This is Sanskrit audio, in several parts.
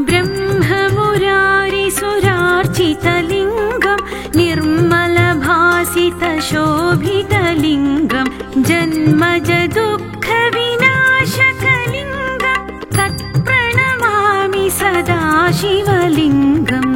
ब्रह्ममुरारिसुरार्चितलिङ्गं निर्मलभासितशोभितलिङ्गं जन्मजदुःखविनाशकलिङ्गं तत्प्रणमामि सदा शिवलिङ्गम्।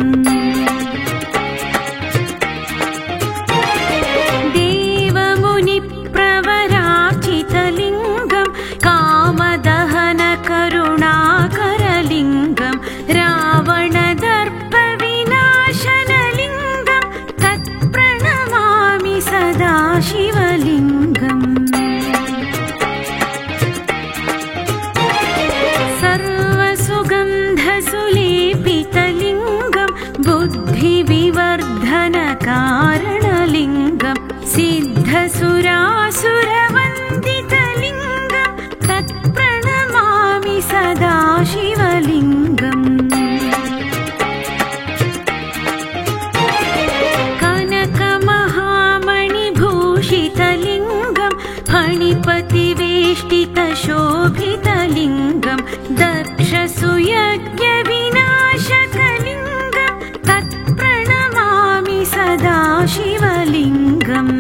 देवमुनिप्रवरार्चितलिङ्गं कामदहनकरुणाकरलिङ्गं रावणदर्पविनाशनलिङ्गं तत्प्रणमामि सदा शिवलिङ्गम्। सर्वसुगन्धसुलेपितलिङ्गं बुद्धिविवर्धनकारणलिङ्गं सिद्धसुरासुरवन्दितलिङ्गं तत्प्रणमामि सदा शिवलिङ्गम्। कनकमहामणिभूषितलिङ्गं फणिपतिवेष्टितशोभितलिङ्गं दक्षसुयज्ञविनाशकलिङ्गं तत्प्रणमामि सदा शिवलिङ्गम्।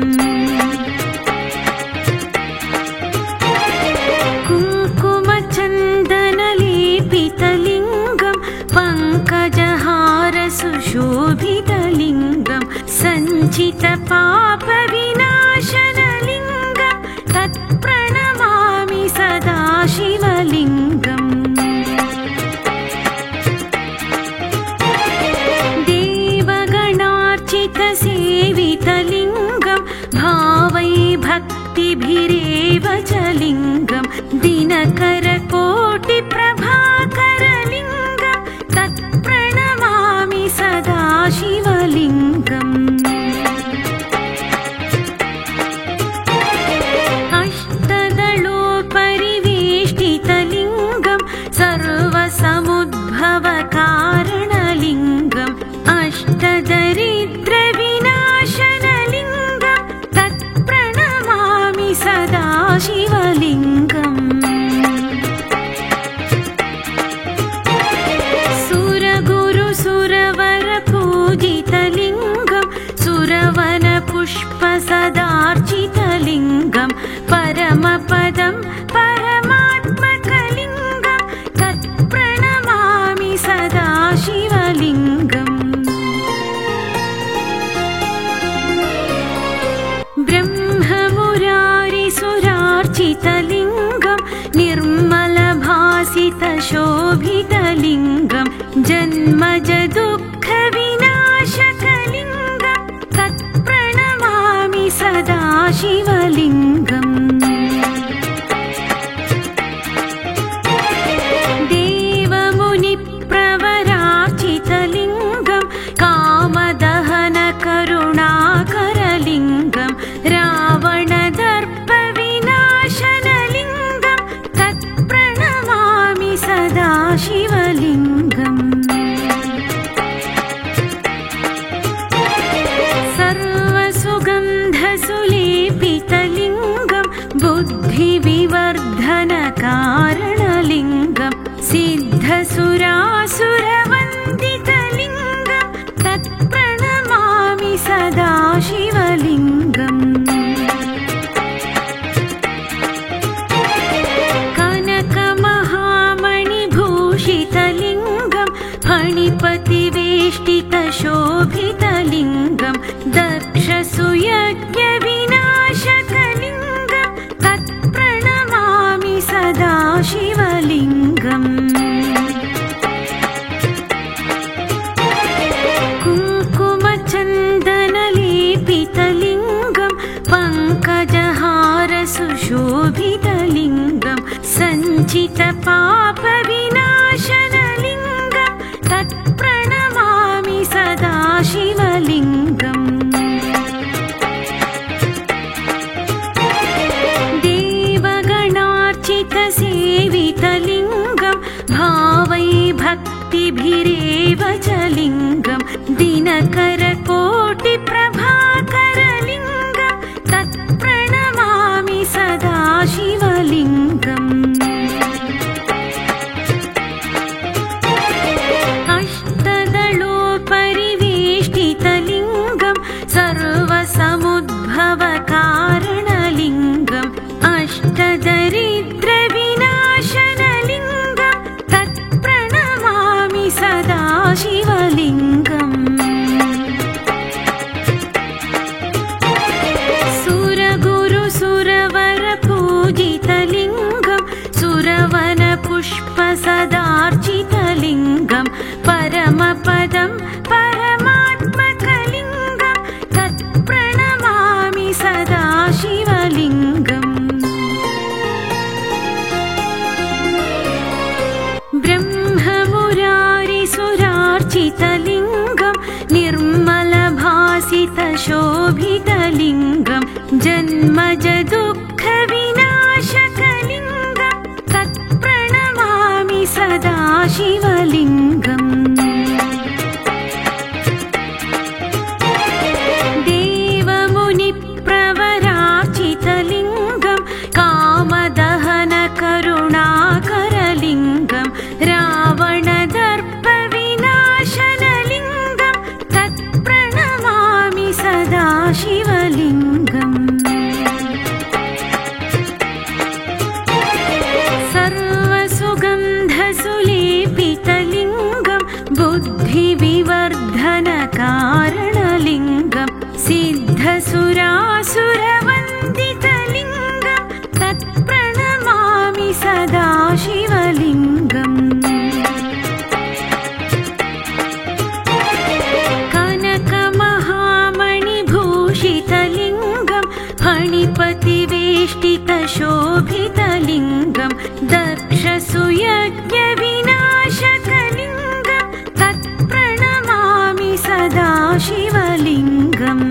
कुङ्कुमचन्दनलेपितलिङ्गं पङ्कजहारसुशोभितलिङ्गं सञ्चितपापविनाशनलिङ्गं तत्प्रणमामि सदा शिवलिङ्गम्। देवगणार्चितसेवितलिङ्गं भावै भक्तिभिरेव च लिङ्गं दिनकरकोटिप्रभाकरलिङ्गं तत्प्रणमामि सदा शिवलिङ्गम्। अष्टदलोपरिवेष्टितलिङ्गं सर्वसमुद्भवकारणलिङ्गम् अष्टदरिद्रविनाशनलिङ्गं तत्प्रणमामि सदा शिवलिङ्गम्। सुरगुरुसुरवरपूजितलिङ्गं सुरवनपुष्पसदार्चितलिङ्गं परमपदं परमात्मकलिङ्गं तत्प्रणमामि सदा शिवलिङ्गम्। ब्रह्ममुरारिसुरार्चितलिङ्गं निर्मलभासितशोभितलिङ्गं जन्मजदुःखविनाशकलिङ्गं तत्प्रणमामि सदा शिवलिङ्गम्। देवमुनिप्रवरार्चितलिङ्गं कामदहनकरुणाकरलिङ्गं रावणदर्पविनाशनलिङ्गं तत्प्रणमामि सदा शिवलिङ्गम्। सर्वसुगन्धसुलेपितलिङ्गं बुद्धिविवर्धनकारणलिङ्गं सिद्धसुरासुरवन्दितलिङ्गं तत्प्रणमामि सदा शिवलिङ्गम्। कनकमहामणिभूषितलिङ्गं फणिपतिवेष्टितशोभितलिङ्गं दक्षसुयज्ञविनाशकलिङ्गं तत्प्रणमामि सदा शिवलिङ्गम्। कुङ्कुमचन्दनलेपितलिङ्गं पङ्कजहारसुशोभितलिङ्गं सञ्चितपापविनाशनलिङ्गं तत्प्रणमामि सदा शिवलिङ्गम्। देवगणार्चितसेवितलिङ्गं भावै भक्तिभिरेव च लिङ्गं दिनकरकोटिप्रभाकरलिङ्गं तत्प्रणमामि सदा शिवलिङ्गम्। सदाशिवलिङ्गं परमपदं परमात्मकलिङ्गं तत्प्रणमामि सदाशिवलिङ्गम् ब्रह्ममुरारिसुरार्चितलिङ्गं निर्मलभासितशोभितलिङ्गं जन्मजदुःखविनाशकलिङ्गं तत्प्रणमामि सदाशिवलिङ्गम् देवमुनिप्रवरार्चितलिङ्गं कामदहनकरुणाकरलिङ्गं रावणदर्पविनाशनलिङ्गं तत्प्रणमामि सदाशिवलिङ्गम् सर्वसुगन्धसुलेपितलिङ्गं बुद्धिविवर्धनकारणलिङ्गं सिद्धसुरासुरवन्दितलिङ्गं तत्प्रणमामि सदाशिवलिङ्गम् कनकमहामणिभूषितलिङ्गं फणिपतिवेष्टितशोभितलिङ्गं दक्षसुयज्ञविनाशकलिङ्गं तत्प्रणमामि सदाशिवलिङ्गम्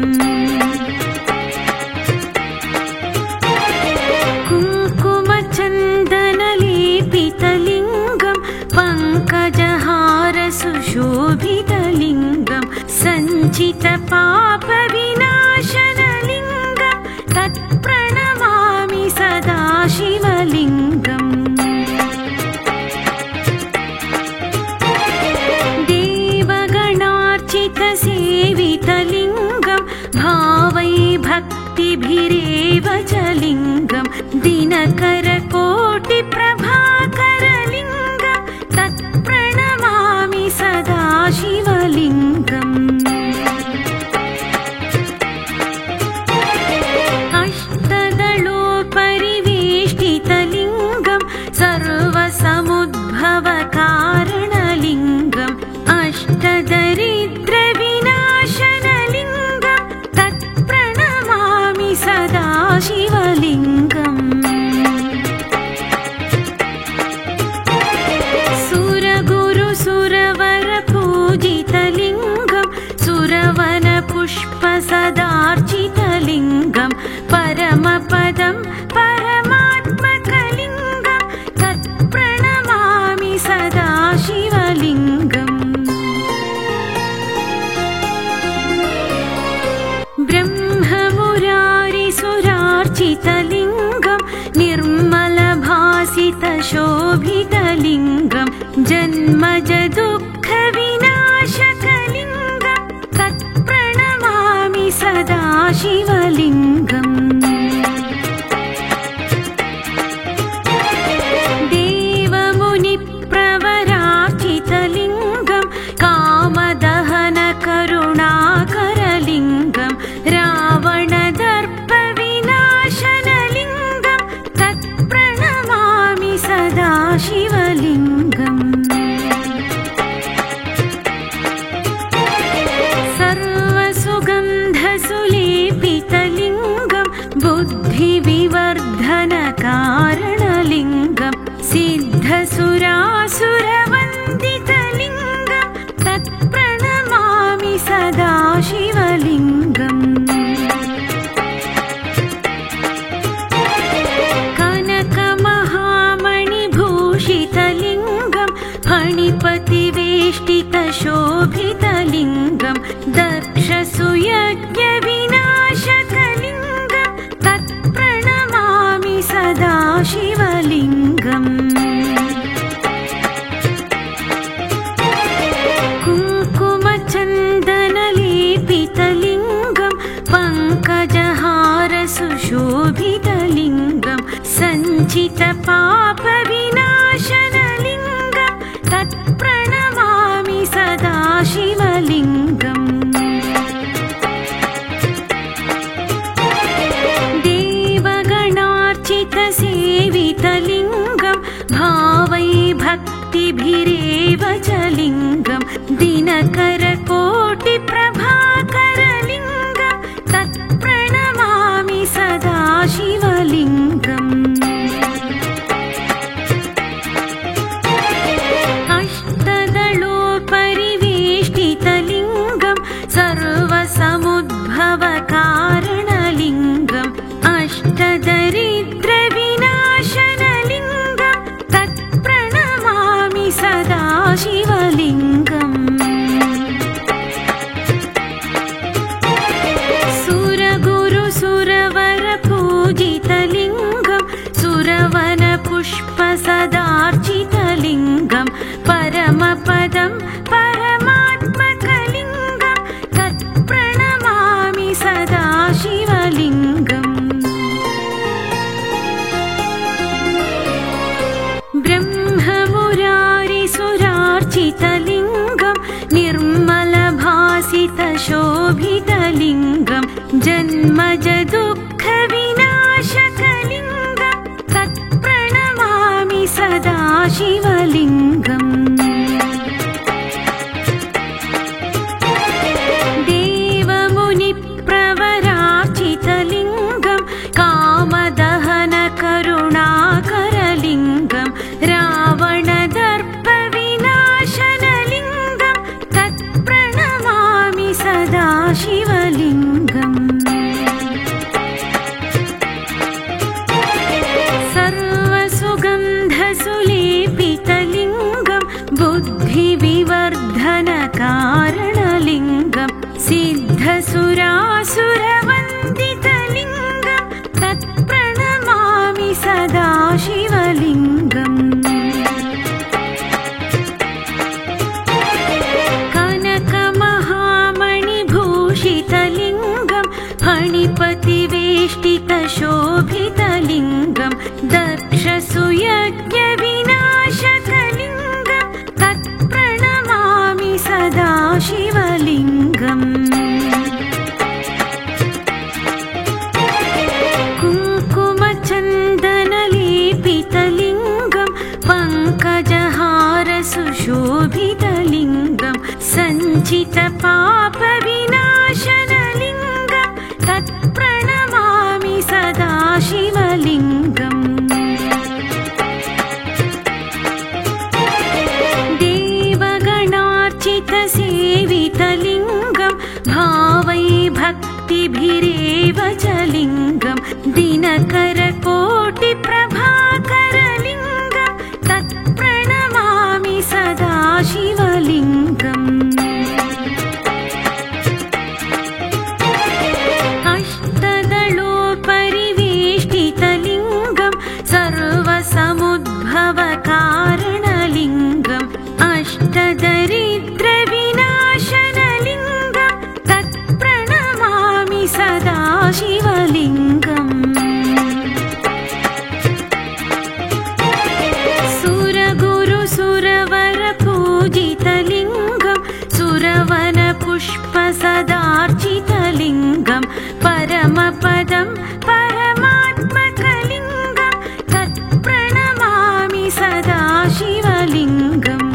कुङ्कुमचन्दनलेपितलिङ्गं पङ्कजहारसुशोभितलिङ्गं सञ्चितपापविनाशनलिङ्गं तत्प्रणमामि सदाशिवलिङ्गम् देवगणार्चितसेवितलिङ्गं भावैर्भक्तिभिरेव च लिङ्गं दिनकरकोटिप्रभाकरलिङ्गं तत्प्रणमामि सदाशिवलिङ्गम् अष्टदलोपरिवेष्टितलिङ्गं सर्वसमुद्भवकारणलिङ्गम् अष्टदरिद्रविनाशनलिङ्गं तत्प्रणमामि सदाशिवलिङ्गम् सुरगुरुसुरवरपूजितलिङ्गं सुरवनपुष्पसदार्चितलिङ्गं परमपदं परमात्मकलिङ्गं तत्प्रणमामि सदाशिवलिङ्गम् ब्रह्ममुरारिसुरार्चितलिङ्गं निर्मलभासितशोभितलिङ्गं जन्मजदुःखविनाशकलिङ्गं तत्प्रणमामि सदाशिवलिङ्गम् देवमुनिप्रवरार्चितलिङ्गं कामदहनकरुणाकरलिङ्गं रावणदर्पविनाशनलिङ्गं तत्प्रणमामि सदाशिवलिङ्गम् सर्वसुगन्धसुलेपितलिङ्गं बुद्धिविवर्धनकारणलिङ्गं सिद्धसुरासुरवन्दितलिङ्गं तत्प्रणमामि सदाशिवलिङ्गम् कनकमहामणिभूषितलिङ्गं फणिपतिवेष्टितशोभितलिङ्गं दक्षसुयज्ञविनाशकलिङ्गं तत्प्रणमामि सदाशिवलिङ्गम् कुङ्कुमचन्दनलेपितलिङ्गं पङ्कजहारसुशोभितलिङ्गं सञ्चितपापविनाशनलिङ्गं तत्प्रणमामि सदाशिवलिङ्गम् देवगणार्चितसेवितलिङ्गं भावैर्भक्तिभिरेव पापविनाशनलिङ्गमष्टदरिद्रविनाशनलिङ्गं दिनकरकोटिप्रभाकरलिङ्गं तत्प्रणमामि सदा शिवलिङ्गम् अष्टदलोपरिवेष्टितलिङ्गं सर्वसमुद्भवकारणलिङ्गम् अष्टदरिद्रविनाशनलिङ्गं तत्प्रणमामि सदा शिवलिङ्गम् सुरगुरुसुरवरपूजितलिङ्गं सुरवनपुष्पसदार्चितलिङ्गं परमपदं परमात्मकलिङ्गं तत्प्रणमामि सदा शिवलिङ्गम् ब्रह्ममुरारिसुरार्चितलिङ्गं निर्मलभासितशोभितलिङ्गं जन्मजदुःखविनाशकलिङ्गं तत्प्रणमामि सदा शिवलिङ्गम् देवमुनिप्रवरार्चितलिङ्गं कामदहनकरुणाकरलिङ्गं रावणदर्पविनाशनलिङ्गं तत्प्रणमामि सदा शिवलिङ्गम् सर्वसुगन्धसुलेपितलिङ्गं बुद्धिविवर्धनकारणलिङ्गं सिद्धसुरासुरवन्दितलिङ्गं तत्प्रणमामि सदा शिवलिङ्गम् कनकमहामणिभूषितलिङ्गं फणिपतिवेष्टितशोभितलिङ्गं दक्षसुयज्ञविनाशकलिङ्गं तत्प्रणमामि सदा शिवलिङ्गम् कुङ्कुमचन्दनलेपितलिङ्गं पङ्कजहारसुशोभितलिङ्गं सञ्चितपापविनाशनलिङ्गं तत्प्रणमामि सदा शिवलिङ्गम् देवगणार्चितसेवितलिङ्गं भावै भक्तिभिरेव च लिङ्गं दिनकरकोटिप्रभाकरलिङ्गं तत्प्रणमामि सदा शिवलिङ्गम् अष्टदलोपरिवेष्टितलिङ्गं सर्वसमुद्भवकारणलिङ्गम् अष्टदरिद्रविनाशनलिङ्गं तत्प्रणमामि सदा शिवलिङ्गम् सुरगुरुसुरवरपूजितलिङ्गं सुरवनपुष्पसदार्चितलिङ्गं परमपदं परमात्मकलिङ्गं तत्प्रणमामि सदा शिवलिङ्गम्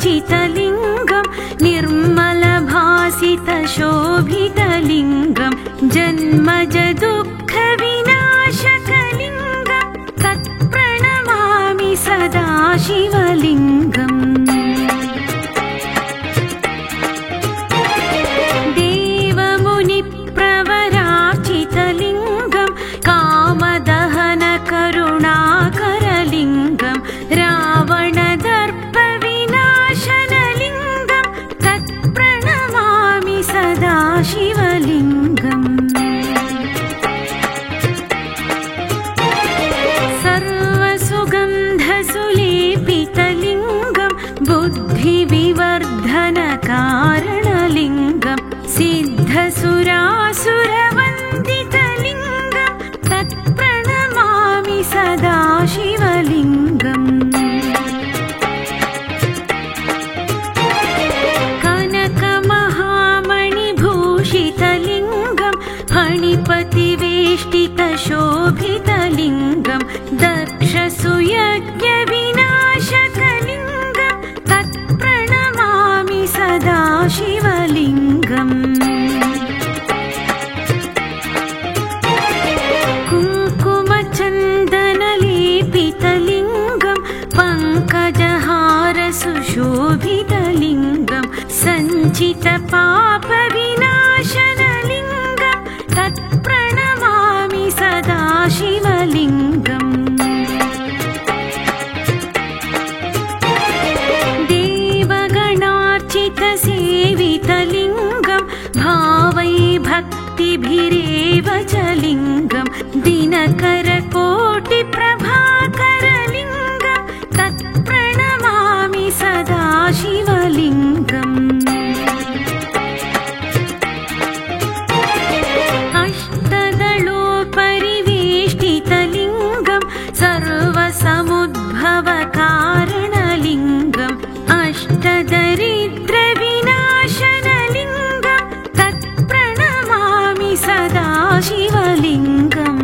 ब्रह्ममुरारिसुरार्चितलिङ्गं निर्मलभासितशोभितलिङ्गं जन्मजदुःखविनाशकलिङ्गं तत्प्रणमामि सदा शिवलिङ्गम् देवमुनिप्रवरार्चितलिङ्गं कामदहनकरुणाकरलिङ्गं रावणदर्पविनाशनलिङ्गं तत्प्रणमामि सदा शिवलिङ्गम् सर्वसुगन्धसुलेपितलिङ्गं बुद्धिविवर्धनकारणलिङ्गं सिद्धसुरासुरवन्दितलिङ्गं तत्प्रणमामि सदा शिवलिङ्गम् कनकमहामणिभूषितलिङ्गं फणिपतिवेष्टित शिवशोभितलिङ्गं दक्षसुयज्ञविनाशकलिङ्गं तत्प्रणमामि सदा शिवलिङ्गम् कुङ्कुमचन्दनलेपितलिङ्गं पङ्कजहारसुशोभितलिङ्गं सञ्चितपापविनाशनलिङ्गं तत्प्रणमामि सदा शिवलिङ्गम् देवगणार्चितसेवितलिङ्गं भावै भक्तिभिरेव च लिङ्गं दिनकरकोटिप्रभाकरलिङ्गं तत्प्रणमामि सदा शिवलिङ्गम् अष्टदलोपरिवेष्टितलिङ्गं सर्वसमुद्भवकारणलिङ्गम् अष्टदरिद्रविनाशनलिङ्गं तत्प्रणमामि सदा शिवलिङ्गम्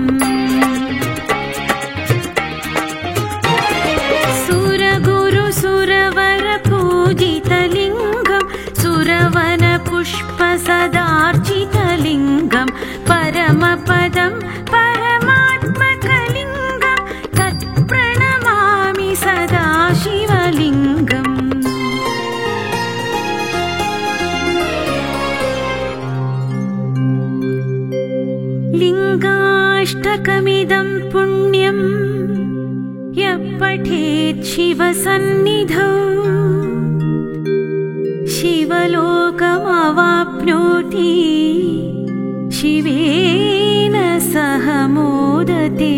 सुरगुरुसुरवरपूजितलिङ्गं सुरवनपुष्पसदार्चितलिङ्गं परमपदं परमात्मकलिङ्गं तत्प्रणमामि सदा शिवलिङ्गम् लिङ्गाष्टकमिदं पुण्यं यः पठेत् शिवसन्निधौ शिवलोकमवाप्नोति शिवेन सह मोदते।